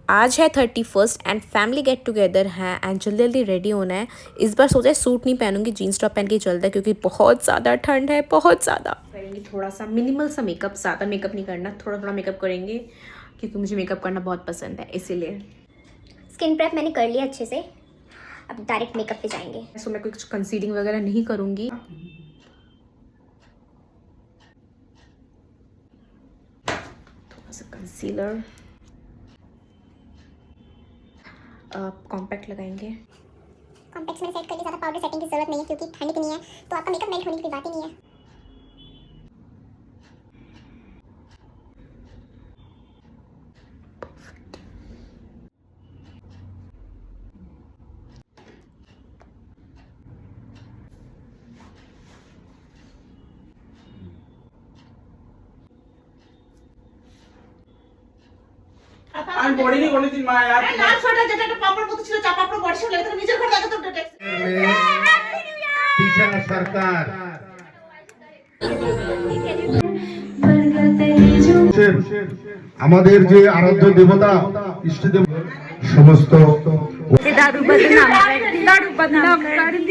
आज है 31st and family get together है एंड जल्दी जल्दी रेडी होना है। इस बार सोचा है सूट नहीं पहनूंगी, जीन्स टॉप पहन के चलता है क्योंकि बहुत ज़्यादा ठंड है, बहुत ज़्यादा। करेंगे थोड़ा सा मिनिमल सा मेकअप, ज़्यादा मेकअप नहीं करना, थोड़ा थोड़ा मेकअप करेंगे क्योंकि मुझे मेकअप करना बहुत पसंद है, इसीलिए। स्किन प्रेप मैंने कर लिया अच्छे से, अब डायरेक्ट मेकअप पे जाएंगे। सो मैं कुछ कंसीलिंग वगैरह नहीं करूँगी। थोड़ा सा कंसीलर, कॉम्पैक्ट लगाएंगे। कॉम्पैक्ट्स मैंने सेट कर लिया, ज़्यादा पाउडर सेटिंग की जरूरत नहीं है क्योंकि ठंड इतनी है तो आपका मेकअप मेल्ट होने की बात ही नहीं है। আমি পড়িনি কোনোদিন মা यार না ছোটা যেটা একটা পাপড় মতো ছিল চা পাপড় বর্ষা লাগে তো নিজের ঘর লাগে তো ট্যাক্স পিছা সরকার আমাদের যে আরাধ্য দেবতা ইষ্টদেব সমস্ত दारू बदनाम कर दी